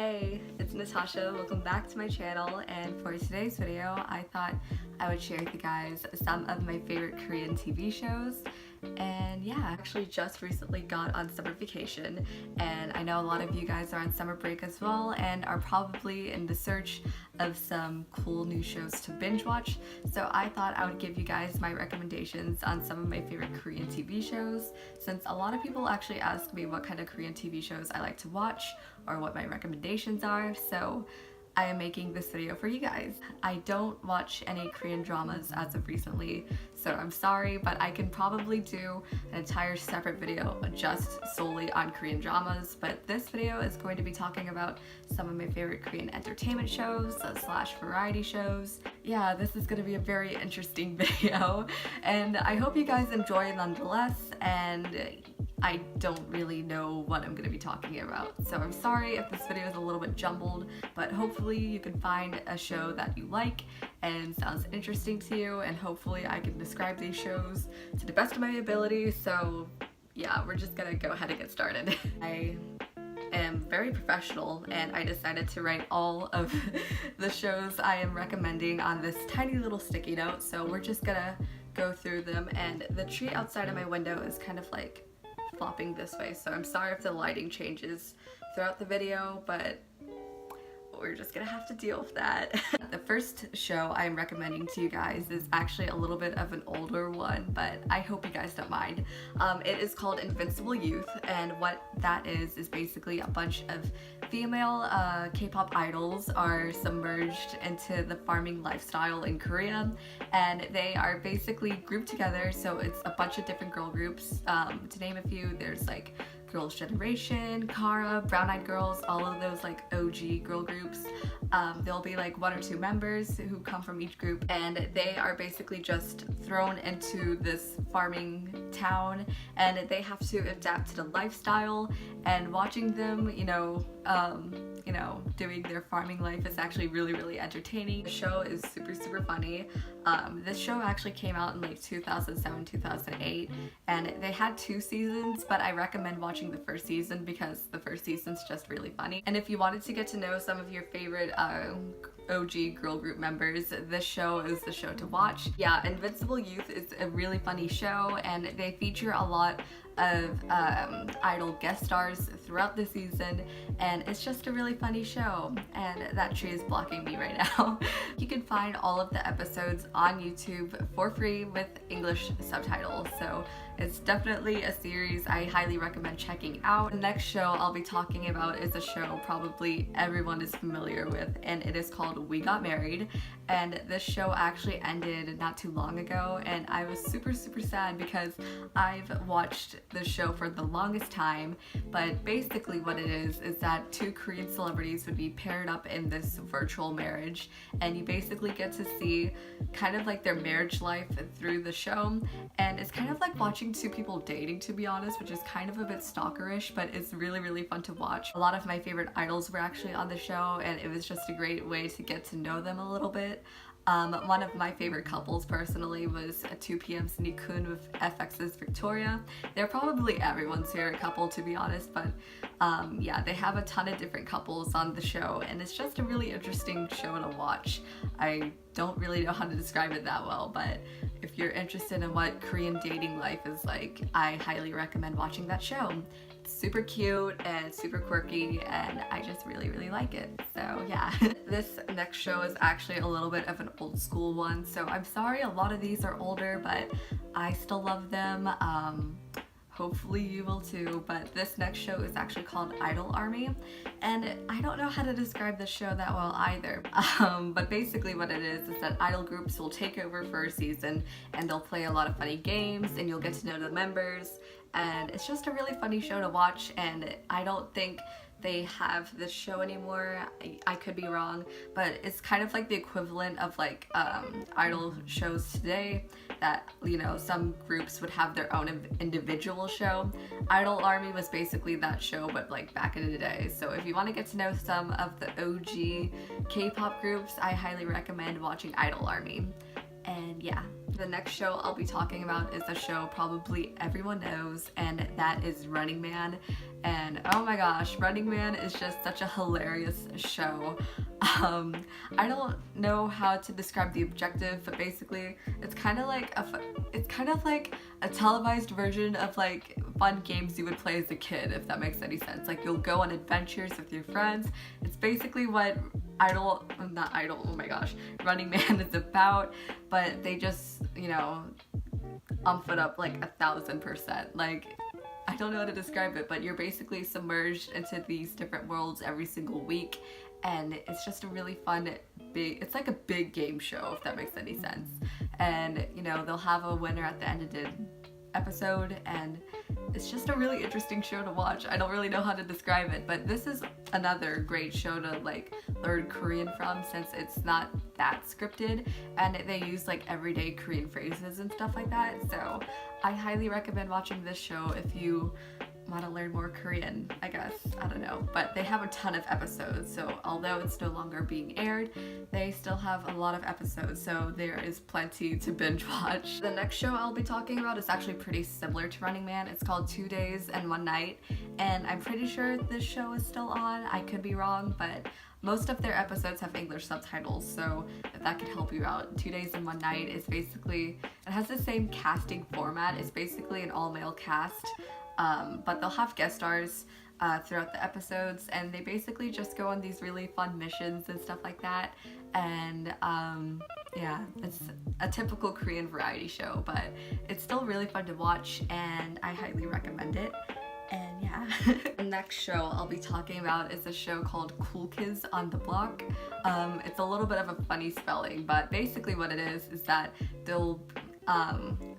Hey, it's Natasha. Welcome back to my channel, and for today's video I thought I would share with you guys some of my favorite Korean TV shows. And yeah, I actually just recently got on summer vacation, and I know a lot of you guys are on summer break as well and are probably in the search of some cool new shows to binge watch. So I thought I would give you guys my recommendations on some of my favorite Korean TV shows, since a lot of people actually ask me what kind of Korean TV shows I like to watch or what my recommendations are. So I am making this video for you guys. I don't watch any Korean dramas as of recently, so I'm sorry, but I can probably do an entire separate video just solely on Korean dramas. But this video is going to be talking about some of my favorite Korean entertainment shows slash variety shows. Yeah, this is going to be a very interesting video, and I hope you guys enjoy it nonetheless. And I don't really know what I'm going to be talking about, so I'm sorry if this video is a little bit jumbled, but hopefully you can find a show that you like and sounds interesting to you, and hopefully I can describe these shows to the best of my ability. So yeah, we're just gonna go ahead and get started. I am very professional, and I decided to write all of the shows I am recommending on this tiny little sticky note, so we're just gonna go through them. And the tree outside of my window is kind of like flopping this way, so I'm sorry if the lighting changes throughout the video, but we're just gonna have to deal with that. The first show I'm recommending to you guys is actually a little bit of an older one, but I hope you guys don't mind. It is called Invincible Youth, and what that is basically a bunch of female K-pop idols are submerged into the farming lifestyle in Korea, and they are basically grouped together. So it's a bunch of different girl groups. To name a few, there's like Girls' Generation, Kara, Brown Eyed Girls, all of those like OG girl groups. There'll be like one or two members who come from each group, and they are basically just thrown into this farming town, and they have to adapt to the lifestyle. And watching them, doing their farming life is actually really entertaining. The show is super funny. This show actually came out in like 2007, 2008, and they had 2 seasons, but I recommend watching the first season because the first season's just really funny. And if you wanted to get to know some of your favorite OG girl group members, this show is the show to watch. Yeah, Invincible Youth is a really funny show, and they feature a lot of idol guest stars throughout the season, and it's just a really funny show. And that tree is blocking me right now. You can find all of the episodes on YouTube for free with English subtitles, so it's definitely a series I highly recommend checking out. The next show I'll be talking about is a show probably everyone is familiar with, and it is called We Got Married. And this show actually ended not too long ago, and I was super sad because I've watched the show for the longest time. But basically what it is that 2 Korean celebrities would be paired up in this virtual marriage, and you basically get to see kind of like their marriage life through the show. And it's kind of like watching 2 people dating, to be honest, which is kind of a bit stalkerish, but it's really fun to watch. A lot of my favorite idols were actually on the show, and it was just a great way to get to know them a little bit. One of my favorite couples personally was 2PM's Nikun with FX's Victoria. They're probably everyone's favorite couple, to be honest, but yeah, they have a ton of different couples on the show, and it's just a really interesting show to watch. I don't really know how to describe it that well, but if you're interested in what Korean dating life is like, I highly recommend watching that show. It's super cute and super quirky, and I just really like it. So yeah. This next show is actually a little bit of an old school one, so I'm sorry a lot of these are older, but I still love them. Hopefully you will too. But this next show is actually called Idol Army, and I don't know how to describe this show that well either. But basically what it is that idol groups will take over for a season, and they'll play a lot of funny games, and you'll get to know the members, and it's just a really funny show to watch. And I don't think they have this show anymore. I could be wrong, but it's kind of like the equivalent of like idol shows today, that some groups would have their own individual show. Idol Army was basically that show, but like back in the day. So if you want to get to know some of the OG K-pop groups, I highly recommend watching Idol Army. And yeah, the next show I'll be talking about is a show probably everyone knows, and that is Running Man. And oh my gosh, Running Man is just such a hilarious show. I don't know how to describe the objective, but basically it's kind of like a televised version of like fun games you would play as a kid, if that makes any sense. Like you'll go on adventures with your friends. It's basically what Running Man is about, but they just, you know, ump it up like 1000%. Like, I don't know how to describe it, but you're basically submerged into these different worlds every single week, and it's just a really fun, it's like a big game show, if that makes any sense. And, you know, they'll have a winner at the end of the episode, and it's just a really interesting show to watch. I don't really know how to describe it, but this is another great show to like learn Korean from, since it's not that scripted and they use like everyday Korean phrases and stuff like that. So I highly recommend watching this show if you want to learn more Korean, I guess. I don't know, but they have a ton of episodes, so although it's no longer being aired, they still have a lot of episodes, so there is plenty to binge watch. The next show I'll be talking about is actually pretty similar to Running Man. It's called 2 Days and 1 Night, and I'm pretty sure this show is still on. I could be wrong, but most of their episodes have English subtitles, so if that could help you out. 2 Days and 1 Night is basically, it has the same casting format. It's basically an all-male cast, but they'll have guest stars throughout the episodes, and they basically just go on these really fun missions and stuff like that. And yeah, it's a typical Korean variety show, but it's still really fun to watch, and I highly recommend it. And yeah. The next show I'll be talking about is a show called Cool Kids on the Block. It's a little bit of a funny spelling, but basically what it is that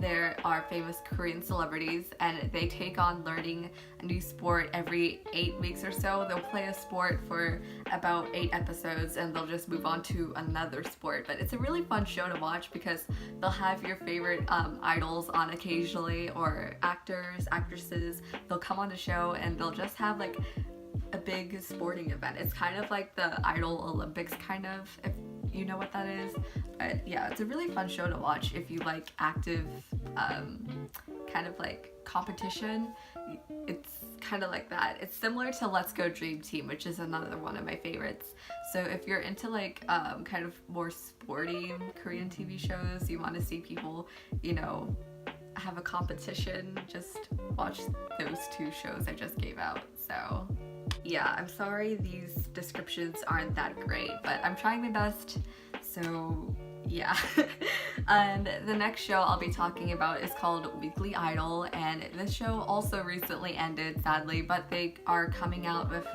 there are famous Korean celebrities, and they take on learning a new sport every 8 weeks or so. They'll play a sport for about 8 episodes, and they'll just move on to another sport. But it's a really fun show to watch because they'll have your favorite idols on occasionally, or actors, actresses. They'll come on the show and they'll just have like a big sporting event. It's kind of like the Idol Olympics, kind of, if you know what that is. But yeah, it's a really fun show to watch if you like active kind of like competition. It's kind of like that. It's similar to Let's Go Dream Team, which is another one of my favorites. So if you're into like kind of more sporty Korean TV shows, you want to see people, you know, have a competition, just watch those 2 shows I just gave out. So yeah, I'm sorry these descriptions aren't that great, but I'm trying my best, so yeah. And the next show I'll be talking about is called Weekly Idol, and this show also recently ended, sadly, but they are coming out with,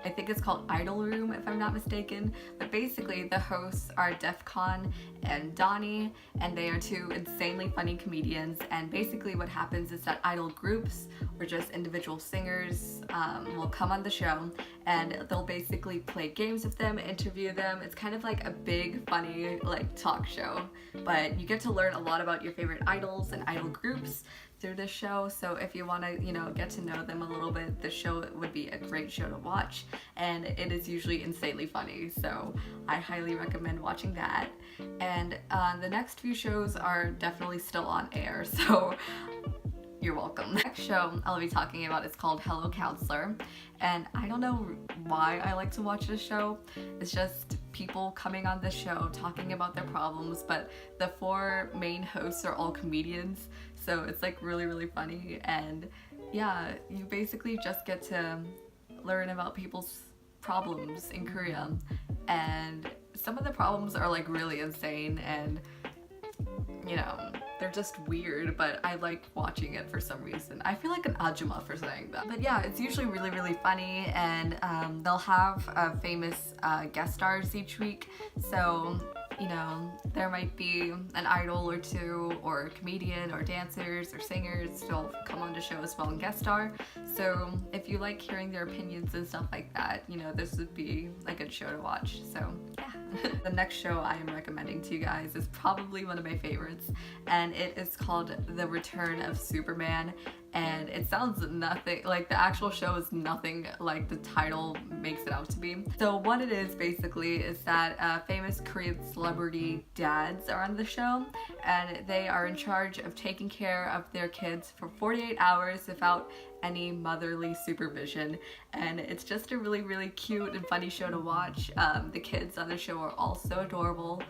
I think it's called Idol Room, if I'm not mistaken. But basically the hosts are Defcon and Donnie, and they are 2 insanely funny comedians. And basically what happens is that idol groups, or just individual singers, will come on the show, and they'll basically play games with them, interview them. It's kind of like a big funny like talk show, but you get to learn a lot about your favorite idols and idol groups through this show. So if you want to, you know, get to know them a little bit, this show would be a great show to watch, and it is usually insanely funny, so I highly recommend watching that. And the next few shows are definitely still on air, so you're welcome. The next show I'll be talking about is called Hello Counselor, and I don't know why I like to watch this show. It's just people coming on this show talking about their problems, but the 4 main hosts are all comedians, so it's like really, really funny. And yeah, you basically just get to learn about people's problems in Korea, and some of the problems are like really insane, and you know, they're just weird, but I like watching it for some reason. I feel like an ajumma for saying that. But yeah, it's usually really, really funny, and they'll have famous guest stars each week. So, you know, there might be an idol or 2, or a comedian, or dancers, or singers. They'll come on the show as well and guest star. So if you like hearing their opinions and stuff like that, you know, this would be a good show to watch. So yeah. The next show I am recommending to you guys is probably one of my favorites, and it is called The Return of Superman. and it sounds nothing like the actual show is nothing like the title makes it out to be. So what it is basically is that famous Korean celebrity dads are on the show, and they are in charge of taking care of their kids for 48 hours without any motherly supervision, and it's just a really, really cute and funny show to watch. The kids on the show are all so adorable.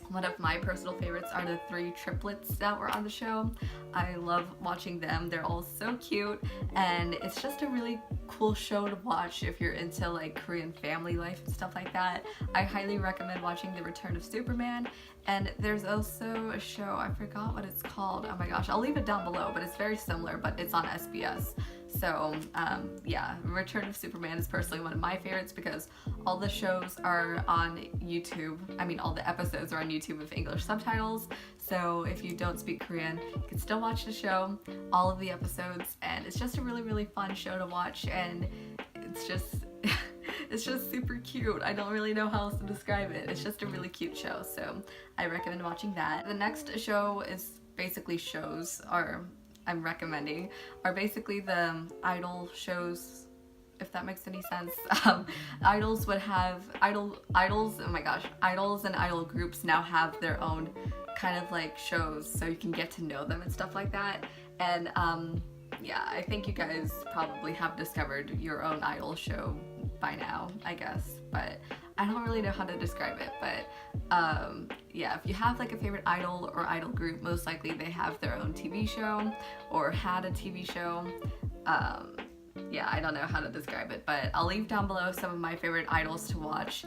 One of my personal favorites are the 3 triplets that were on the show. I love watching them. They're all so cute, and it's just a really cool show to watch if you're into like Korean family life and stuff like that. I highly recommend watching The Return of Superman, and there's also a show, I forgot what it's called. Oh my gosh, I'll leave it down below, but it's very similar, but it's on SBS. So yeah, Return of Superman is personally one of my favorites because all the shows are on YouTube. I mean, all the episodes are on YouTube with English subtitles. So if you don't speak Korean, you can still watch the show, all of the episodes, and it's just a really, really fun show to watch, and it's just it's just super cute. I don't really know how else to describe it. It's just a really cute show, so I recommend watching that. The next show is basically I'm recommending are basically the idol shows, if that makes any sense. Idols would have idols, oh my gosh, idols and idol groups now have their own kind of like shows, so you can get to know them and stuff like that. And yeah, I think you guys probably have discovered your own idol show by now, I guess, but I don't really know how to describe it. But yeah, if you have like a favorite idol or idol group, most likely they have their own TV show or had a TV show. Yeah, I don't know how to describe it, but I'll leave down below some of my favorite idols to watch.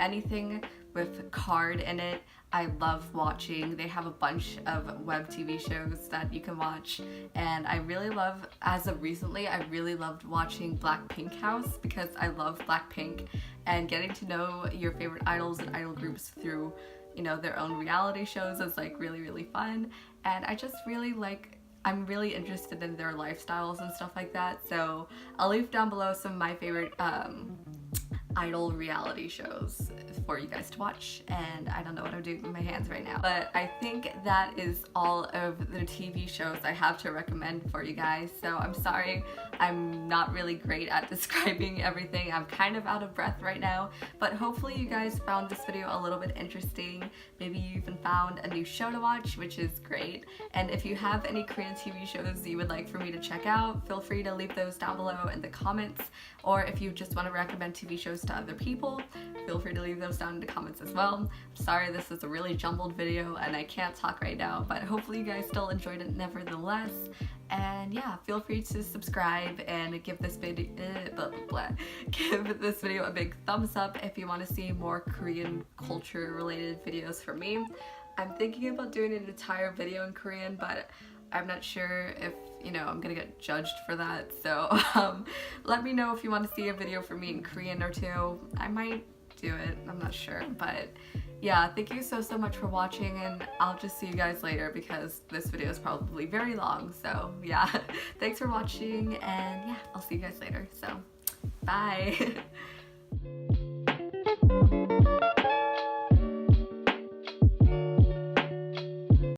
Anything with card in it, I love watching. They have a bunch of web TV shows that you can watch, and I really love, as of recently, I really loved watching Blackpink House because I love Blackpink, and getting to know your favorite idols and idol groups through, you know, their own reality shows is like really, really fun, and I just really like, I'm really interested in their lifestyles and stuff like that. So I'll leave down below some of my favorite idol reality shows for you guys to watch, and I don't know what I'm doing with my hands right now, but I think that is all of the TV shows I have to recommend for you guys. So I'm sorry I'm not really great at describing everything. I'm kind of out of breath right now, but hopefully you guys found this video a little bit interesting. Maybe you even found a new show to watch, which is great. And if you have any Korean TV shows you would like for me to check out, feel free to leave those down below in the comments, or if you just want to recommend TV shows to other people, feel free to leave those down in the comments as well. I'm sorry this is a really jumbled video and I can't talk right now, but hopefully you guys still enjoyed it nevertheless. And yeah, feel free to subscribe and give this video give this video a big thumbs up if you want to see more Korean culture related videos from me. I'm thinking about doing an entire video in Korean, but I'm not sure if, you know, I'm gonna get judged for that. So let me know if you want to see a video from me in Korean or two. I might do it, I'm not sure, but yeah, thank you so much for watching, and I'll just see you guys later because this video is probably very long. So yeah, thanks for watching, and yeah, I'll see you guys later. So bye.